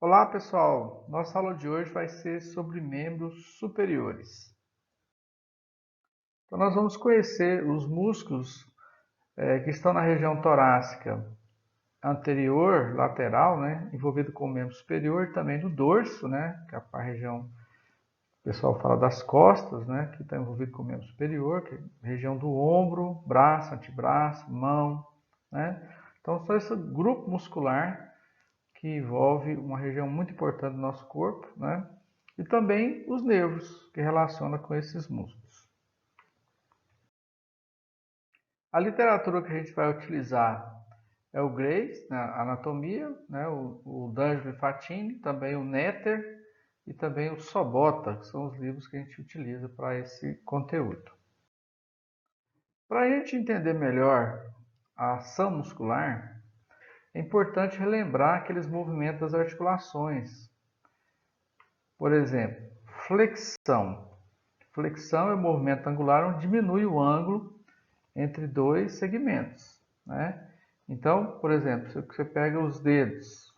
Olá pessoal, nossa aula de hoje vai ser sobre membros superiores. Então nós vamos conhecer os músculos que estão na região torácica anterior, lateral, né, envolvido com o membro superior, e também do dorso, né, que é a região, o pessoal fala das costas, né, que está envolvido com o membro superior, que é a região do ombro, braço, antebraço, mão, né. Então só esse grupo muscular que envolve uma região muito importante do nosso corpo, né? E também os nervos, que relacionam com esses músculos. A literatura que a gente vai utilizar é o Graves, na anatomia, né? o D'Angelo Fatini, também o Netter e também o Sobota, que são os livros que a gente utiliza para esse conteúdo. Para a gente entender melhor a ação muscular, é importante relembrar aqueles movimentos das articulações. Por exemplo, flexão. Flexão é o movimento angular onde diminui o ângulo entre dois segmentos, né? Então, por exemplo, se você pega os dedos,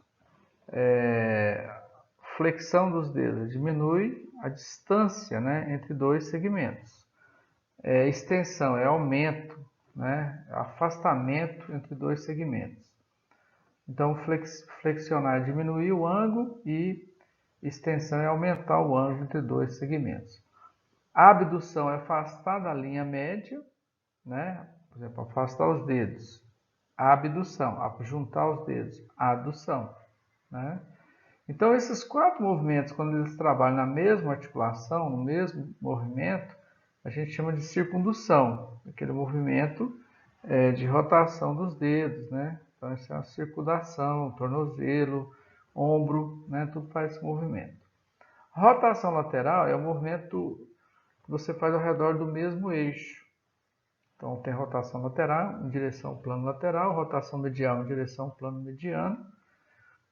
flexão dos dedos diminui a distância, né, entre dois segmentos. Extensão é aumento, né, afastamento entre dois segmentos. Então, flexionar é diminuir o ângulo e extensão é aumentar o ângulo entre dois segmentos. A abdução é afastar da linha média, né? Por exemplo, afastar os dedos. A abdução, juntar os dedos. A adução, né? Então, esses quatro movimentos, quando eles trabalham na mesma articulação, no mesmo movimento, a gente chama de circundução, aquele movimento de rotação dos dedos, né? Então, essa é a circundação, tornozelo, ombro, né? Tudo faz esse movimento. Rotação lateral é o movimento que você faz ao redor do mesmo eixo. Então, tem rotação lateral em direção ao plano lateral, rotação medial em direção ao plano mediano.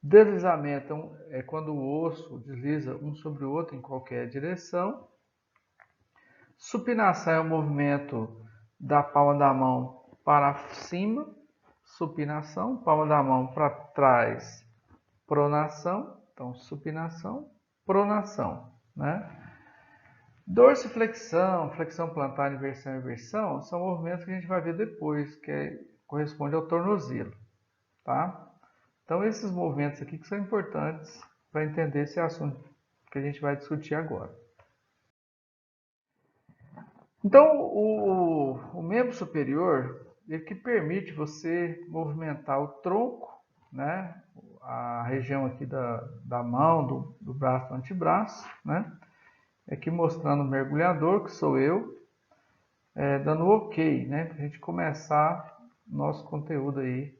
Deslizamento é quando o osso desliza um sobre o outro em qualquer direção. Supinação é o movimento da palma da mão para cima, supinação, palma da mão para trás, pronação. Então, supinação, pronação, né? Dorsiflexão, flexão plantar, inversão e inversão são movimentos que a gente vai ver depois, corresponde ao tornozelo, tá? Então, esses movimentos aqui que são importantes para entender esse assunto que a gente vai discutir agora. Então, o membro superior, ele que permite você movimentar o tronco, né? A região aqui da mão, do braço, do antebraço, né? Aqui mostrando o mergulhador, que sou eu, dando ok, né? Para a gente começar nosso conteúdo aí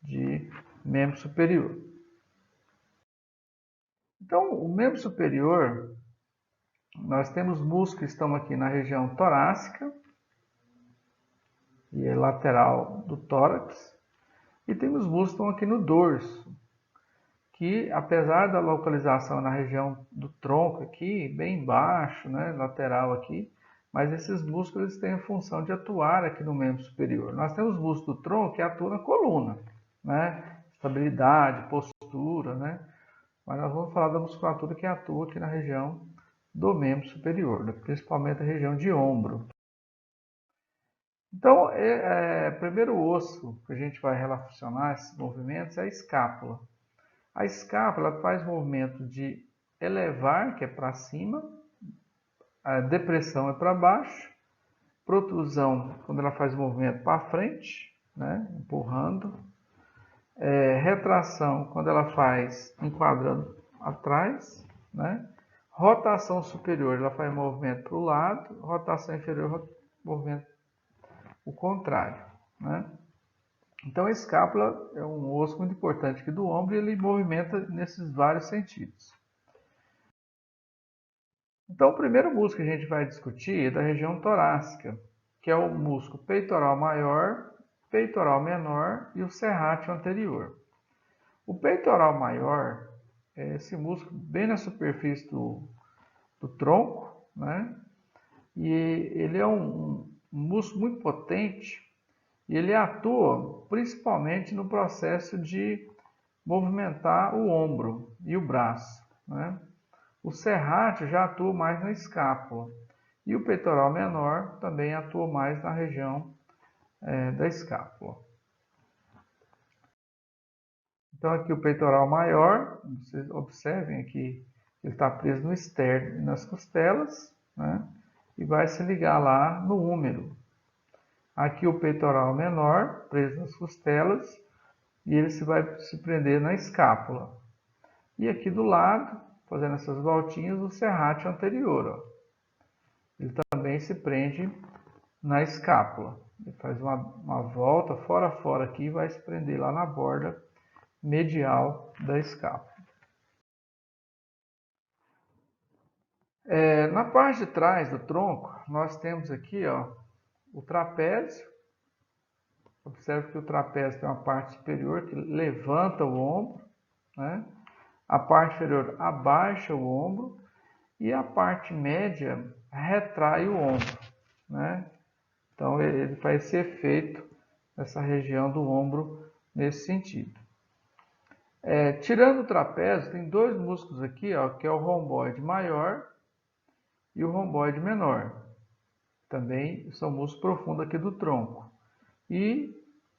de membro superior. Então, o membro superior, nós temos músculos que estão aqui na região torácica e lateral do tórax, e temos músculos que estão aqui no dorso, que apesar da localização na região do tronco aqui, bem baixo, né, lateral aqui, mas esses músculos têm a função de atuar aqui no membro superior. Nós temos músculo do tronco que atua na coluna, né, estabilidade, postura, né, mas nós vamos falar da musculatura que atua aqui na região do membro superior, né, principalmente a região de ombro. Então, o primeiro osso que a gente vai relacionar esses movimentos é a escápula. A escápula faz movimento de elevar, que é para cima, a depressão é para baixo, protrusão, quando ela faz movimento para frente, né, empurrando, retração, quando ela faz enquadrando atrás, né, rotação superior, ela faz movimento para o lado, rotação inferior, movimento o contrário, né. Então a escápula é um osso muito importante aqui do ombro e ele movimenta nesses vários sentidos. Então, o primeiro músculo que a gente vai discutir é da região torácica, que é o músculo peitoral maior, peitoral menor e o serrátil anterior. O peitoral maior é esse músculo bem na superfície do tronco, né? E ele é um músculo muito potente e ele atua principalmente no processo de movimentar o ombro e o braço, né? O serrátil já atua mais na escápula. E o peitoral menor também atua mais na região da escápula. Então aqui o peitoral maior, vocês observem aqui, ele está preso no externo e nas costelas, né? E vai se ligar lá no úmero. Aqui o peitoral menor, preso nas costelas, e ele vai se prender na escápula. E aqui do lado, fazendo essas voltinhas, o serrátil anterior, ó. Ele também se prende na escápula. Ele faz uma volta fora a fora aqui e vai se prender lá na borda medial da escápula. Na parte de trás do tronco, nós temos aqui, ó, o trapézio. Observe que o trapézio tem uma parte superior que levanta o ombro, né? A parte inferior abaixa o ombro e a parte média retrai o ombro, né? Então ele faz esse efeito nessa região do ombro nesse sentido. Tirando o trapézio, tem dois músculos aqui, ó, que é o romboide maior e o romboide menor. Também são músculos profundos aqui do tronco. E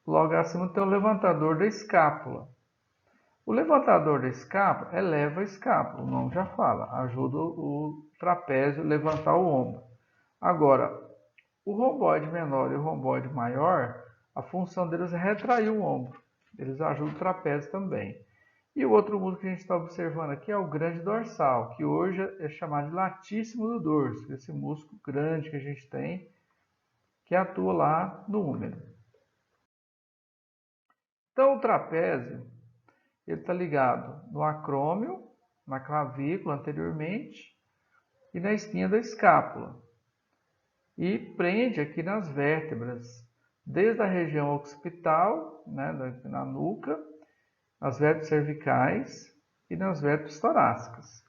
logo acima tem o levantador da escápula. O levantador da escápula eleva a escápula, o nome já fala, ajuda o trapézio a levantar o ombro. Agora, o romboide menor e o romboide maior, a função deles é retrair o ombro. Eles ajudam o trapézio também. E o outro músculo que a gente está observando aqui é o grande dorsal, que hoje é chamado de latíssimo do dorso, esse músculo grande que a gente tem, que atua lá no úmero. Então, o trapézio, ele está ligado no acrômio, na clavícula anteriormente, e na espinha da escápula. E prende aqui nas vértebras, desde a região occipital, né, na nuca, nas vértebras cervicais e nas vértebras torácicas.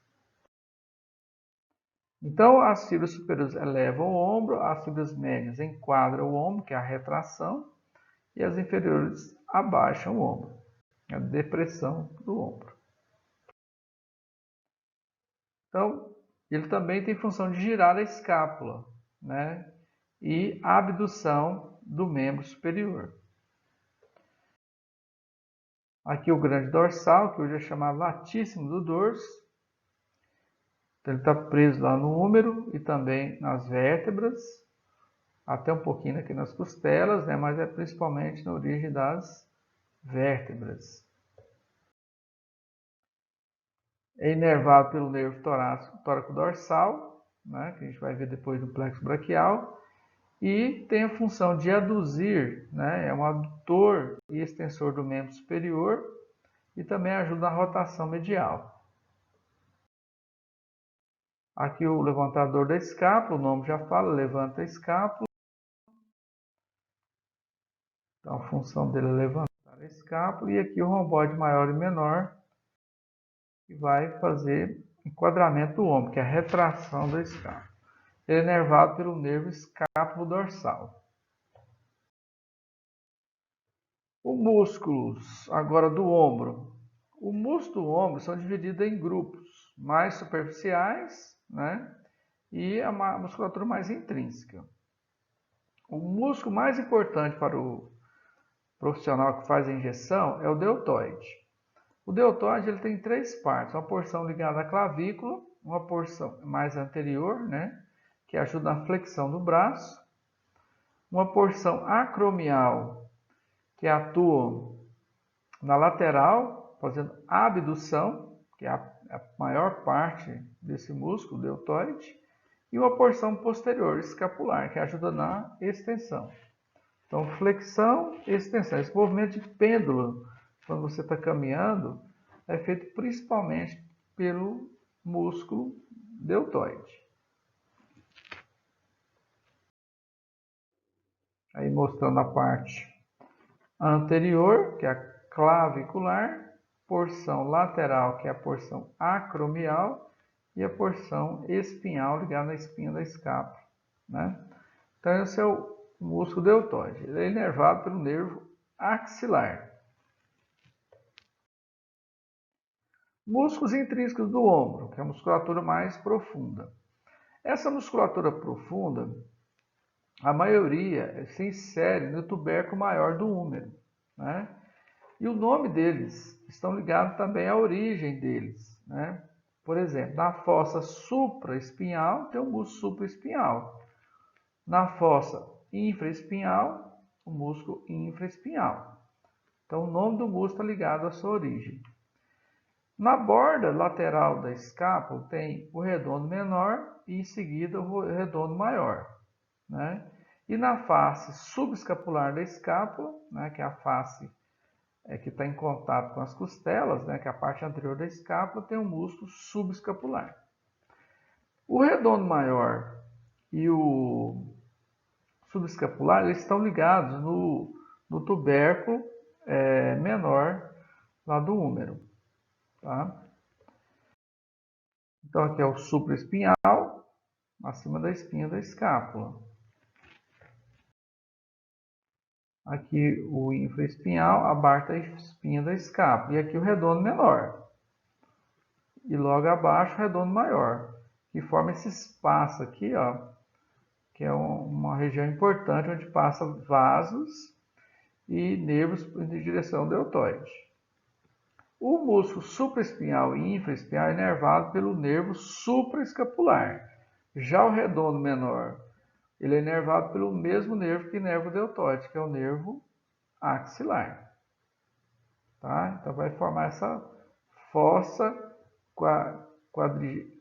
Então, as fibras superiores elevam o ombro, as fibras médias enquadram o ombro, que é a retração, e as inferiores abaixam o ombro, a depressão do ombro. Então, ele também tem função de girar a escápula, né? E a abdução do membro superior. Aqui o grande dorsal, que hoje é chamado latíssimo do dorso. Então, ele está preso lá no úmero e também nas vértebras, até um pouquinho aqui nas costelas, né? Mas é principalmente na origem das vértebras. É inervado pelo nervo tóraco-dorsal, né? Que a gente vai ver depois no plexo braquial. E tem a função de aduzir, né? É um adutor e extensor do membro superior e também ajuda na rotação medial. Aqui o levantador da escápula, o nome já fala, levanta a escápula. Então a função dele é levantar a escápula. E aqui o romboide maior e menor, que vai fazer enquadramento do ombro, que é a retração da escápula. Ele é inervado pelo nervo escápulo-dorsal. Os músculos agora do ombro. O músculo do ombro são divididos em grupos mais superficiais, né? E a musculatura mais intrínseca. O músculo mais importante para o profissional que faz a injeção é o deltoide. O deltoide ele tem três partes, uma porção ligada à clavícula, uma porção mais anterior, né? Que ajuda na flexão do braço, uma porção acromial, que atua na lateral, fazendo abdução, que é a maior parte desse músculo deltoide, e uma porção posterior, escapular, que ajuda na extensão. Então, flexão e extensão. Esse movimento de pêndulo, quando você está caminhando, é feito principalmente pelo músculo deltoide. Aí mostrando a parte anterior, que é a clavicular, porção lateral, que é a porção acromial, e a porção espinhal ligada na espinha da escápula, né? Então esse é o músculo deltoide. Ele é inervado pelo nervo axilar. Músculos intrínsecos do ombro, que é a musculatura mais profunda. Essa musculatura profunda, a maioria se insere no tubérculo maior do úmero, né? E o nome deles estão ligados também à origem deles, né? Por exemplo, na fossa supraespinhal tem o músculo supraespinhal. Na fossa infraespinhal, o músculo infraespinhal. Então, o nome do músculo está ligado à sua origem. Na borda lateral da escápula tem o redondo menor e em seguida o redondo maior, né? E na face subescapular da escápula, né, que é a face que está em contato com as costelas, né, que é a parte anterior da escápula, tem o músculo subescapular. O redondo maior e o subescapular eles estão ligados no tubérculo menor lá do úmero. Tá? Então aqui é o supraespinhal, acima da espinha da escápula. Aqui o infraespinhal, abaixo da espinha da escápula. E aqui o redondo menor. E logo abaixo o redondo maior. Que forma esse espaço aqui, ó, que é uma região importante onde passa vasos e nervos em direção ao deltoide. O músculo supraespinhal e infraespinhal é inervado pelo nervo supraescapular. Já o redondo menor, ele é inervado pelo mesmo nervo que inerva o deltoide, que é o nervo axilar. Tá? Então vai formar essa fossa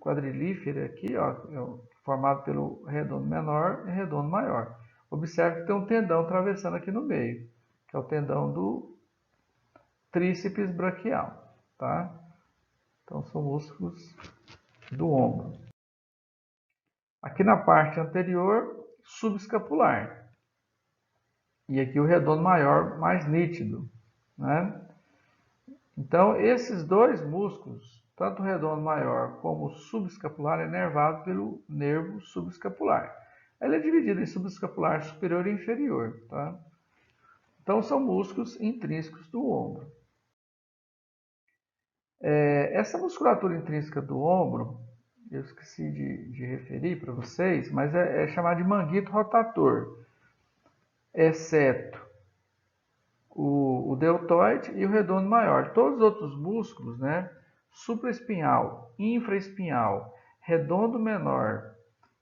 quadrilífera aqui, ó, formado pelo redondo menor e redondo maior. Observe que tem um tendão atravessando aqui no meio, que é o tendão do tríceps braquial, tá? Então são músculos do ombro. Aqui na parte anterior, subescapular. E aqui o redondo maior mais nítido, né? Então esses dois músculos, tanto o redondo maior como o subescapular, é inervado pelo nervo subescapular. Ele é dividido em subescapular superior e inferior, tá? Então são músculos intrínsecos do ombro. Essa musculatura intrínseca do ombro, eu esqueci de referir para vocês, mas é chamada de manguito rotator, exceto o deltoide e o redondo maior. Todos os outros músculos, né, supraespinhal, infraespinhal, redondo menor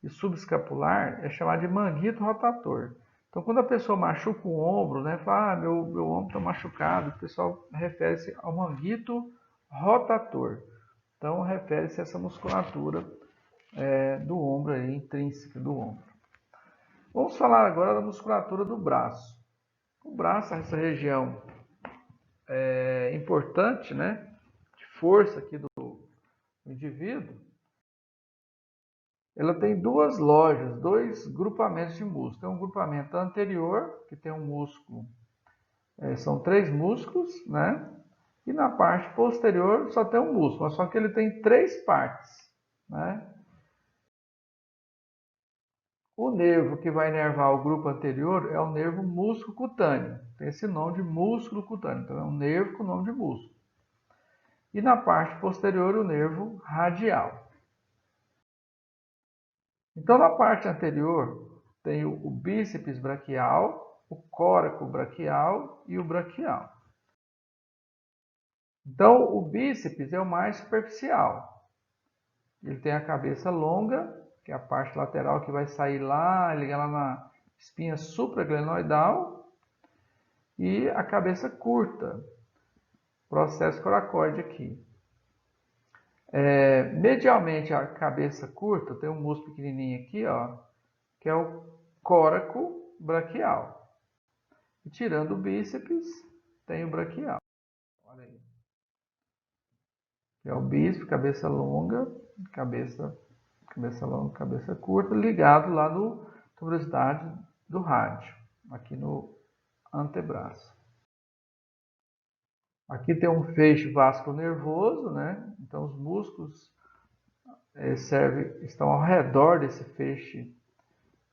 e subescapular, é chamado de manguito rotator. Então, quando a pessoa machuca o ombro, né, fala, meu ombro está machucado, o pessoal refere-se ao manguito rotator. Então, refere-se a essa musculatura do ombro, aí, intrínseca do ombro. Vamos falar agora da musculatura do braço. O braço, essa região importante, né, de força aqui do indivíduo, ela tem duas lojas, dois grupamentos de músculos. Tem um grupamento anterior, que tem um músculo, são três músculos, né? E na parte posterior só tem um músculo, só que ele tem três partes, né? O nervo que vai inervar o grupo anterior é o nervo músculo cutâneo. Tem esse nome de músculo cutâneo, então é um nervo com nome de músculo. E na parte posterior o nervo radial. Então na parte anterior tem o bíceps braquial, o córaco braquial e o braquial. Então o bíceps é o mais superficial. Ele tem a cabeça longa, que é a parte lateral que vai sair lá, ligar lá na espinha supraglenoidal, e a cabeça curta, processo coracoide aqui. Medialmente a cabeça curta, tem um músculo pequenininho aqui, ó, que é o córaco braquial. E tirando o bíceps, tem o braquial. Olha aí. É o bíceps, cabeça longa, cabeça longa, cabeça curta, ligado lá no tuberosidade do rádio, aqui no antebraço. Aqui tem um feixe vasculonervoso, né? Então os músculos estão ao redor desse feixe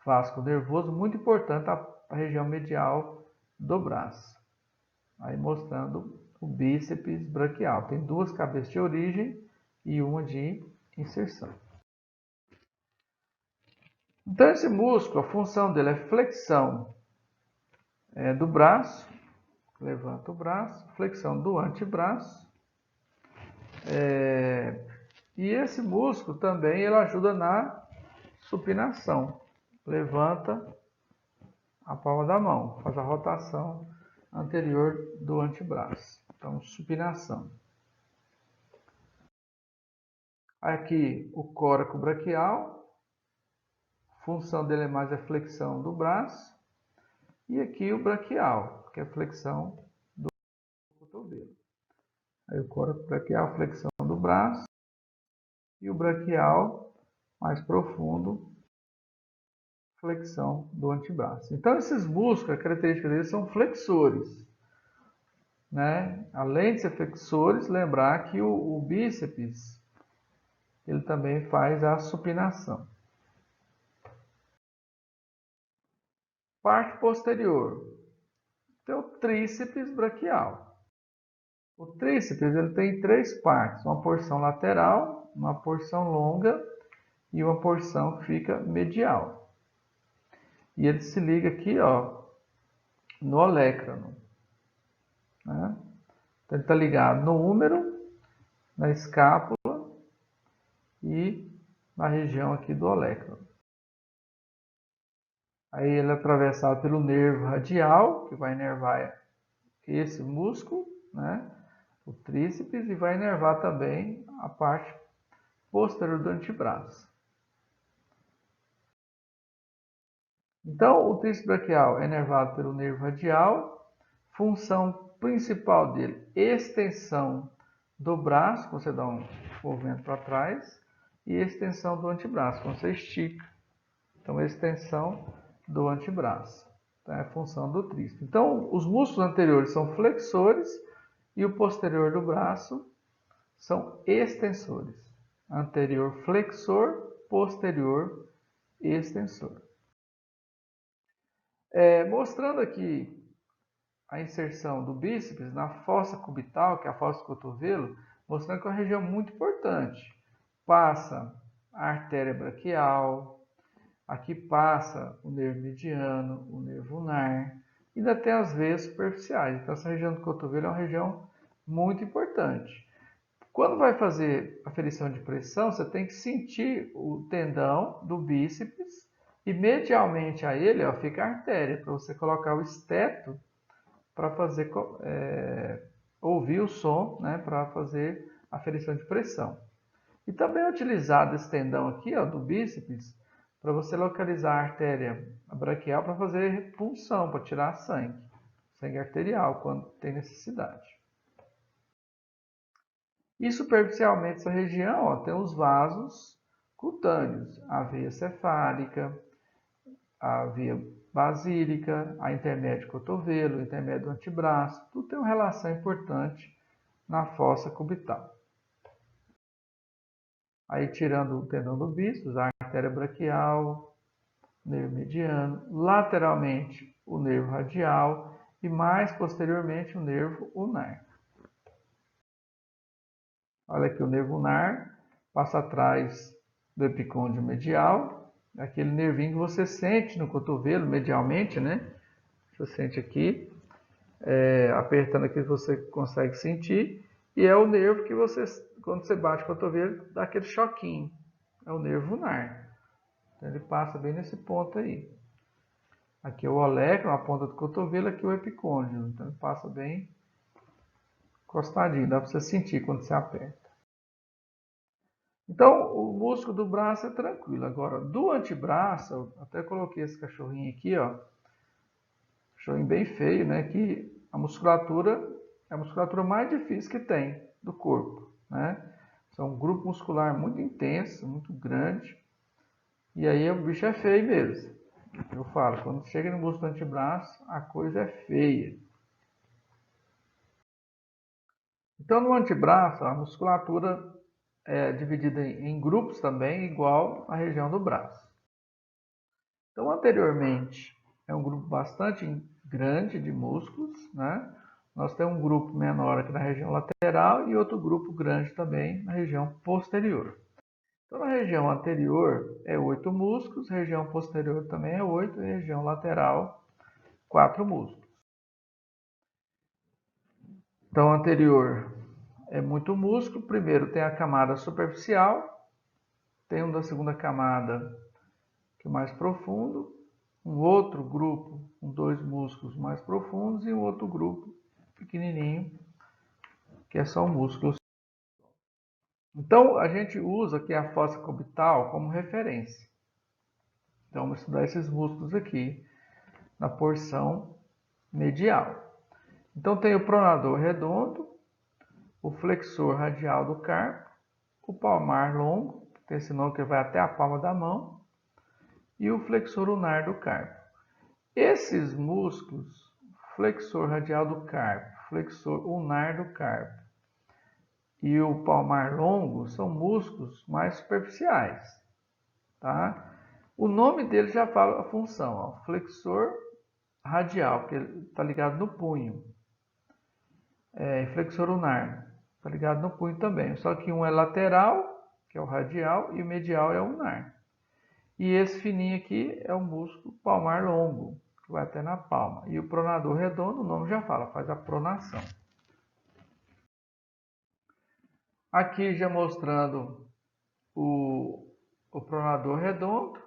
vasculonervoso, muito importante a região medial do braço. Aí mostrando o bíceps braquial. Tem duas cabeças de origem e uma de inserção. Então, esse músculo, a função dele é flexão do braço, levanta o braço, flexão do antebraço. E esse músculo também ele ajuda na supinação. Levanta a palma da mão, faz a rotação anterior do antebraço. Então, supinação. Aqui o córaco braquial, a função dele é mais a flexão do braço. E aqui o braquial, que é a flexão do cotovelo. Aí o córaco braquial, flexão do braço. E o braquial, mais profundo, flexão do antebraço. Então, esses músculos, a característica deles são flexores. Né? Além de ser flexores, lembrar que o bíceps ele também faz a supinação. Parte posterior. Tem o tríceps braquial. O tríceps ele tem três partes. Uma porção lateral, uma porção longa e uma porção que fica medial. E ele se liga aqui no olecrano. Né? Então, ele está ligado no húmero, na escápula e na região aqui do olecrano. Aí ele é atravessado pelo nervo radial, que vai inervar esse músculo, né? O tríceps, e vai inervar também a parte posterior do antebraço. Então, o tríceps braquial é inervado pelo nervo radial. Função principal dele, extensão do braço, quando você dá um movimento para trás, e extensão do antebraço, quando você estica. Então, extensão do antebraço. Então, é a função do tríceps. Então, os músculos anteriores são flexores e o posterior do braço são extensores. Anterior flexor, posterior extensor. Mostrando aqui a inserção do bíceps na fossa cubital, que é a fossa do cotovelo, mostrando que é uma região muito importante. Passa a artéria braquial, aqui passa o nervo mediano, o nervo ulnar, e ainda tem as veias superficiais. Então, essa região do cotovelo é uma região muito importante. Quando vai fazer a aferição de pressão, você tem que sentir o tendão do bíceps e medialmente a ele fica a artéria, para você colocar o esteto para fazer ouvir o som, né, para fazer a aferição de pressão. E também é utilizado esse tendão aqui do bíceps para você localizar a artéria braquial para fazer punção, para tirar sangue arterial quando tem necessidade. E superficialmente essa região tem os vasos cutâneos, a veia cefálica, a veia basílica, a intermédio cotovelo, a intermédio do antebraço, tudo tem uma relação importante na fossa cubital. Aí tirando o tendão do bíceps, a artéria braquial, o nervo mediano, lateralmente o nervo radial e mais posteriormente o nervo ulnar. Olha aqui o nervo ulnar, passa atrás do epicôndilo medial, aquele nervinho que você sente no cotovelo medialmente, né? Você sente aqui, apertando aqui você consegue sentir, e é o nervo que você, quando você bate o cotovelo, dá aquele choquinho. É o nervo ulnar. Então ele passa bem nesse ponto aí. Aqui é o olecrano, a ponta do cotovelo, aqui é o epicôndilo. Então ele passa bem encostadinho, dá para você sentir quando você aperta. Então, o músculo do braço é tranquilo. Agora, do antebraço, eu até coloquei esse cachorrinho aqui, cachorrinho bem feio, né? Que a musculatura é a musculatura mais difícil que tem do corpo, né? É um grupo muscular muito intenso, muito grande. E aí o bicho é feio mesmo. Eu falo, quando chega no músculo do antebraço, a coisa é feia. Então, no antebraço, a musculatura é dividida em grupos também, igual à região do braço. Então, anteriormente, é um grupo bastante grande de músculos, né? nós temos um grupo menor aqui na região lateral e outro grupo grande também na região posterior. Então, na região anterior é 8 músculos, região posterior também é 8 e região lateral 4 músculos. Então, anterior é muito músculo. Primeiro tem a camada superficial, tem um da segunda camada que é mais profundo, um outro grupo com 2 músculos mais profundos e um outro grupo pequenininho que são músculos. Então, a gente usa aqui a fossa cubital como referência. Então, vamos estudar esses músculos aqui na porção medial. Então, tem o pronador redondo, o flexor radial do carpo, o palmar longo, tem esse nome que vai até a palma da mão, e o flexor unar do carpo. Esses músculos, flexor radial do carpo, flexor unar do carpo e o palmar longo, são músculos mais superficiais, tá? O nome dele já fala a função, ó, flexor radial, que está ligado no punho. Flexor unar, está ligado no punho também. Só que um é lateral, que é o radial, e o medial é o unar. E esse fininho aqui é o músculo palmar longo, que vai até na palma. E o pronador redondo, o nome já fala, faz a pronação. Aqui já mostrando o pronador redondo.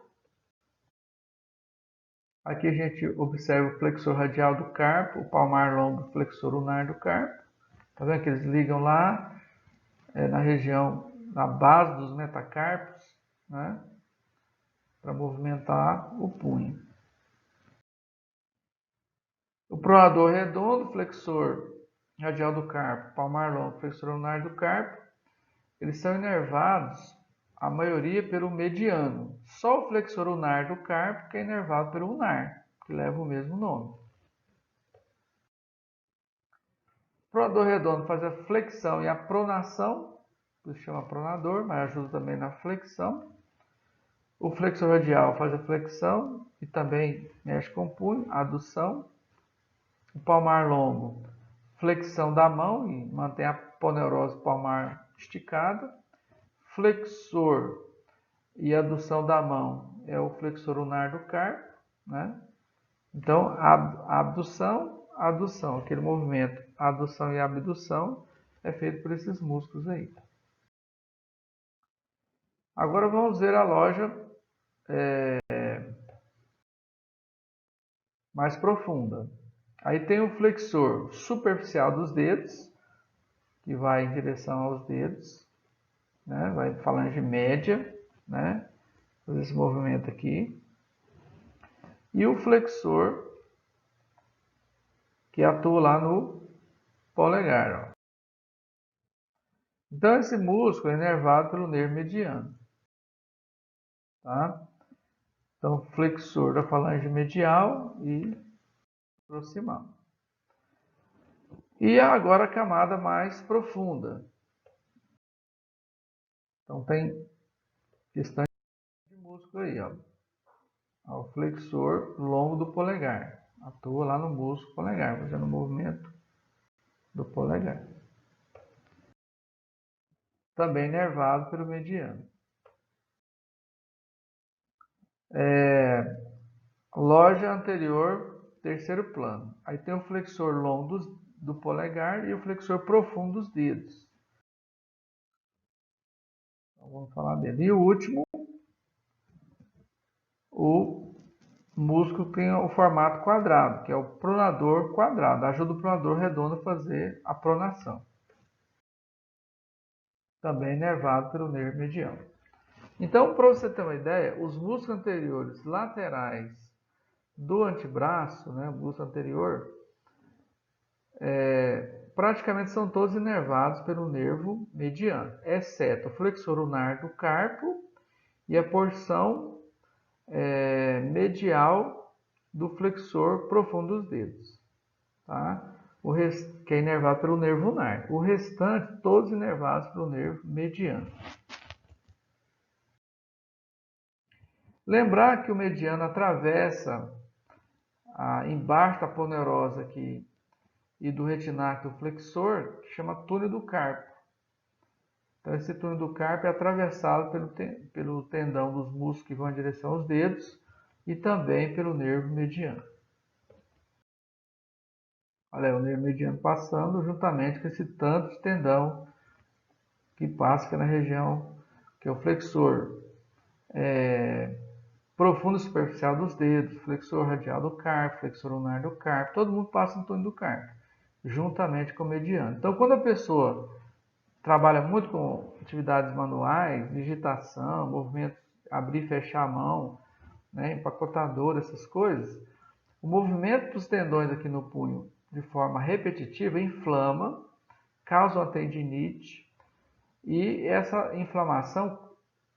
Aqui a gente observa o flexor radial do carpo, o palmar longo, o flexor unar do carpo. Tá vendo que eles ligam lá na região, na base dos metacarpos, né? Para movimentar o punho. O pronador redondo, flexor radial do carpo, palmar longo, flexor unar do carpo, eles são inervados, a maioria pelo mediano. Só o flexor unar do carpo que é inervado pelo unar, que leva o mesmo nome. O pronador redondo faz a flexão e a pronação, por isso chama pronador, mas ajuda também na flexão. O flexor radial faz a flexão e também mexe com o punho, a adução. O palmar longo, flexão da mão e mantém a poneurose palmar esticada. Flexor e adução da mão é o flexor unar do carpo, né? Então, a abdução, a adução, aquele movimento, a adução e a abdução é feito por esses músculos aí. Agora vamos ver a loja mais profunda. Aí tem o flexor superficial dos dedos, que vai em direção aos dedos, né? Vai falange média, né? Fazer esse movimento aqui. E o flexor, que atua lá no polegar, ó. Então, esse músculo é inervado pelo nervo mediano, tá? Então, flexor da falange medial e proximal. E agora a camada mais profunda. Então, tem questão de músculo aí, ó. O flexor longo do polegar. Atua lá no músculo polegar, fazendo o movimento do polegar. Também inervado pelo mediano. Loja anterior, terceiro plano. Aí tem o flexor longo do polegar e o flexor profundo dos dedos. Então, vamos falar dele. E o último, o músculo tem o formato quadrado, que é o pronador quadrado. Ajuda o pronador redondo a fazer a pronação. Também inervado pelo nervo mediano. Então, para você ter uma ideia, os músculos anteriores laterais do antebraço, né, o músculo anterior, praticamente são todos inervados pelo nervo mediano, exceto o flexor unar do carpo e a porção medial do flexor profundo dos dedos, tá? Que é inervado pelo nervo unar. O restante, todos inervados pelo nervo mediano. Lembrar que o mediano atravessa embaixo da poneurose aqui e do retináculo flexor, que chama túnel do carpo. Então, esse túnel do carpo é atravessado pelo tendão dos músculos que vão em direção aos dedos e também pelo nervo mediano. Olha aí, o nervo mediano passando juntamente com esse tanto de tendão que passa aqui na região, que é o flexor profundo e superficial dos dedos, flexor radial do carpo, flexor ulnar do carpo, todo mundo passa no túnel do carpo, juntamente com o mediano. Então, quando a pessoa trabalha muito com atividades manuais, digitação, movimentos, abrir e fechar a mão, né, empacotador, essas coisas, o movimento dos tendões aqui no punho de forma repetitiva inflama, causa uma tendinite e essa inflamação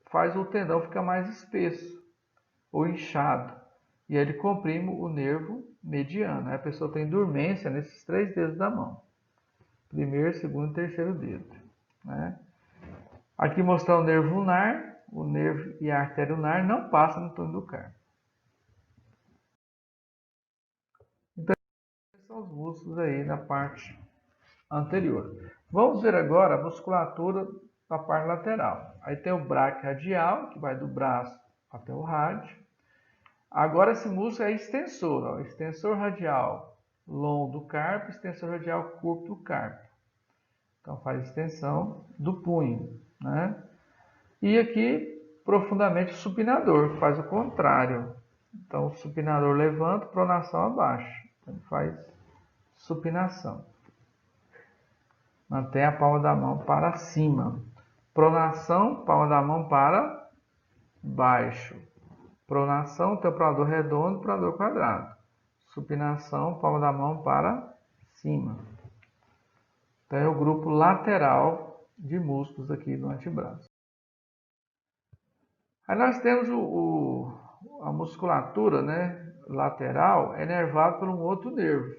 faz o tendão ficar mais espesso ou inchado e ele comprime o nervo mediano. A pessoa tem dormência nesses 3 dedos da mão, primeiro, segundo e terceiro dedo, né? Aqui mostrar o nervo ulnar, o nervo e a artéria ulnar não passam no túnel do carpo. Então, esses são os músculos aí na parte anterior. Vamos ver agora a musculatura da parte lateral. Aí tem o braquio radial, que vai do braço até o rádio. Agora esse músculo é extensor, ó, extensor radial longo do carpo, extensor radial curto do carpo. Então faz extensão do punho, né? E aqui profundamente o supinador, que faz o contrário. Então o supinador levanta, pronação abaixo. Então, ele faz supinação. Mantém a palma da mão para cima. Pronação, palma da mão para baixo. Pronação, tem o pronador redondo e o pronador quadrado. Supinação, palma da mão para cima. Então é o grupo lateral de músculos aqui do antebraço. Aí nós temos a musculatura, né, lateral, é nervado por um outro nervo.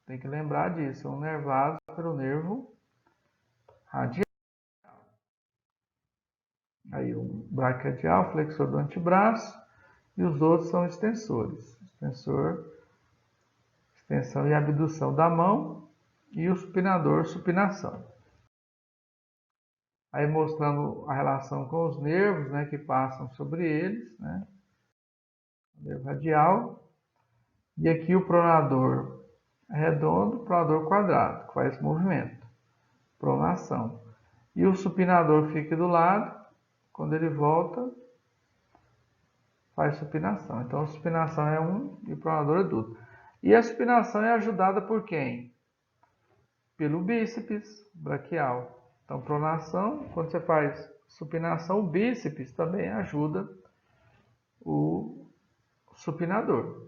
Tem que lembrar disso, são nervados pelo nervo radial. Aí o braquio radial, flexor do antebraço, e os outros são extensores. Extensão e abdução da mão, e o supinador, supinação. Aí mostrando a relação com os nervos, né, que passam sobre eles, né? O nervo radial. E aqui o pronador redondo, pronador quadrado, que faz esse movimento. Pronação. E o supinador fica do lado, quando ele volta, faz supinação. Então a supinação é um e o pronador é do outro. E a supinação é ajudada por quem? Pelo bíceps braquial. Então, pronação, quando você faz supinação, o bíceps também ajuda o supinador,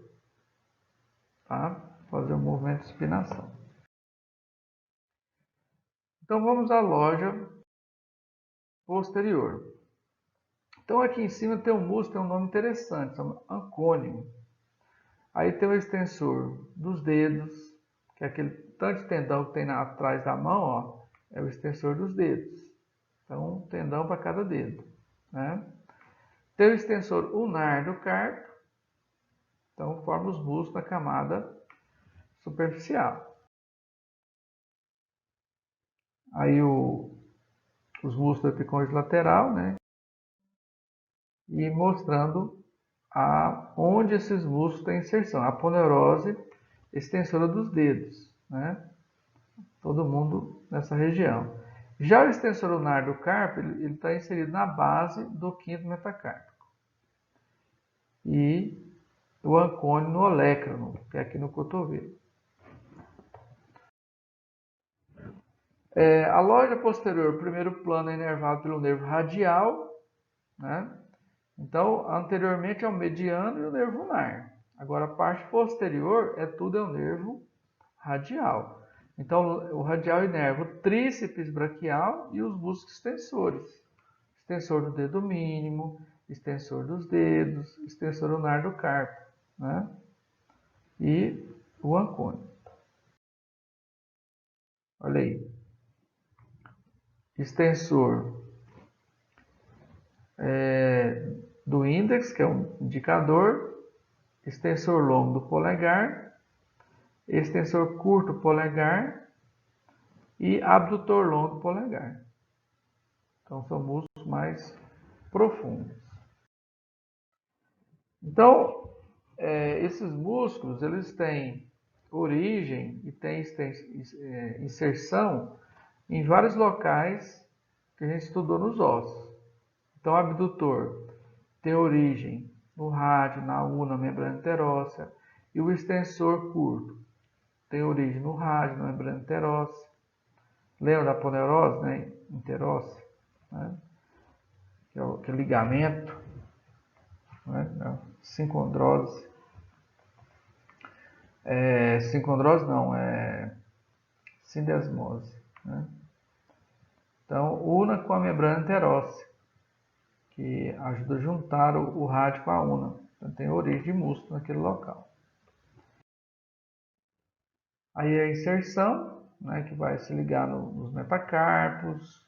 tá? Fazer o movimento de supinação. Então, vamos à loja posterior. Então, aqui em cima tem um músculo, tem um nome interessante, chama ancônio. Aí tem o extensor dos dedos, que é aquele tanto de tendão que tem atrás da mão, ó, é o extensor dos dedos. Então, um tendão para cada dedo, né? Tem o extensor ulnar do carpo, então forma os músculos da camada superficial. Aí os músculos do epicôndilo lateral, né? E mostrando onde esses músculos têm inserção. A aponeurose extensora dos dedos, né? Todo mundo nessa região. Já o extensor ulnar do carpo, ele está inserido na base do quinto metacárpico. E o ancônio no olecrano, que é aqui no cotovelo. A loja posterior, primeiro plano, é inervado pelo nervo radial, né? Então, anteriormente é o mediano e o nervo ulnar. Agora, a parte posterior tudo é o nervo radial. Então, o radial inerva o tríceps braquial e os músculos extensores. Extensor do dedo mínimo, extensor dos dedos, extensor ulnar do carpo, né? E o ancônio. Olha aí. Extensor do índex, que é um indicador, extensor longo do polegar extensor curto polegar e abdutor longo polegar. Então, são músculos mais profundos. Então, esses músculos, eles têm origem e têm inserção em vários locais que a gente estudou nos ossos. Então, o abdutor tem origem no rádio, na una, membrana interóssea, e o extensor curto tem origem no rádio, na membrana interóssea. Lembra da poneurose, né? Interóssea, né? Que é o ligamento, né? Sincondrose. Sincondrose não, é sindesmose, né? Então, una com a membrana interóssea, que ajuda a juntar o rádio com a una. Então, tem origem de músculo naquele local. Aí a inserção, né, que vai se ligar nos metacarpos,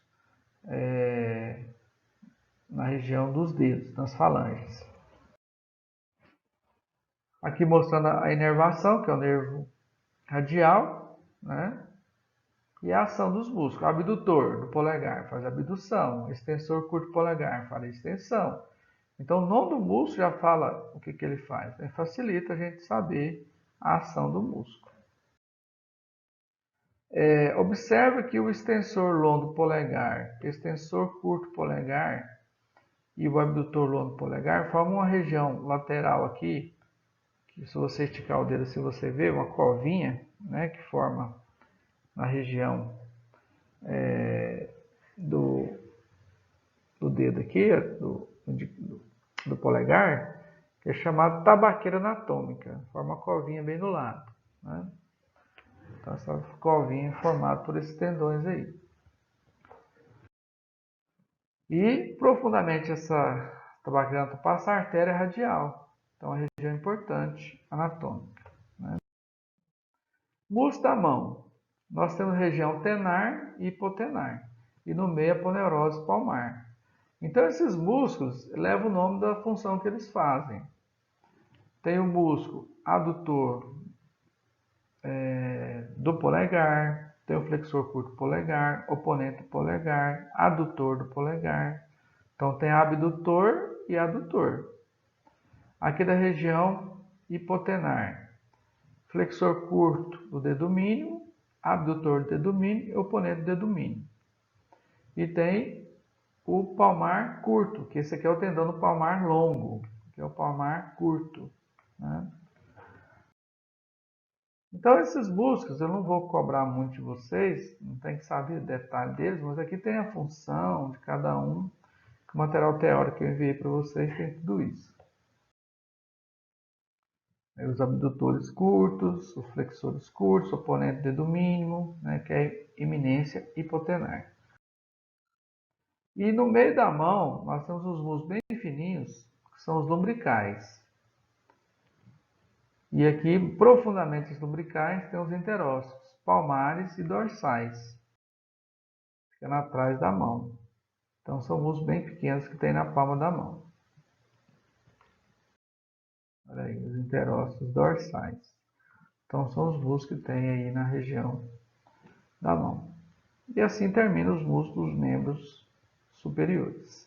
na região dos dedos, nas falanges. Aqui mostrando a inervação, que é o nervo radial, né? E a ação dos músculos. O abdutor do polegar faz abdução, o extensor curto polegar faz extensão. Então, o nome do músculo já fala o que ele faz. Né? Facilita a gente saber a ação do músculo. Observa que o extensor longo polegar, extensor curto polegar e o abdutor longo polegar formam uma região lateral aqui, que se você esticar o dedo assim, você vê uma covinha, né, que forma na região do dedo aqui, do polegar, que é chamado tabaqueira anatômica. Forma uma covinha bem do lado. Né? Então, essa covinha é formada por esses tendões aí. E, profundamente, essa tabaqueira anatômica passa a artéria radial. Então, é uma região importante anatômica. Né? Músculo da mão. Nós temos região tenar e hipotenar. E no meio a poneurose palmar. Então, esses músculos levam o nome da função que eles fazem. Tem o músculo adutor do polegar, tem o flexor curto polegar, oponente do polegar, adutor do polegar. Então, tem abdutor e adutor. Aqui da região hipotenar, flexor curto do dedo mínimo, abdutor do dedo mínimo e oponente do dedo mínimo. E tem o palmar curto, que esse aqui é o tendão do palmar longo, que é o palmar curto. Né? Então, esses músculos, eu não vou cobrar muito de vocês, não tem que saber o detalhe deles, mas aqui tem a função de cada um. O material teórico que eu enviei para vocês tem tudo isso. Os abdutores curtos, os flexores curtos, o oponente do dedo mínimo, né, que é eminência hipotenar. E no meio da mão, nós temos os músculos bem fininhos, que são os lumbricais. E aqui, profundamente os lumbricais, tem os interósseos, palmares e dorsais, ficando atrás da mão. Então, são músculos bem pequenos que tem na palma da mão. Olha aí, os interósseos dorsais. Então, são os músculos que tem aí na região da mão. E assim termina os músculos dos membros superiores.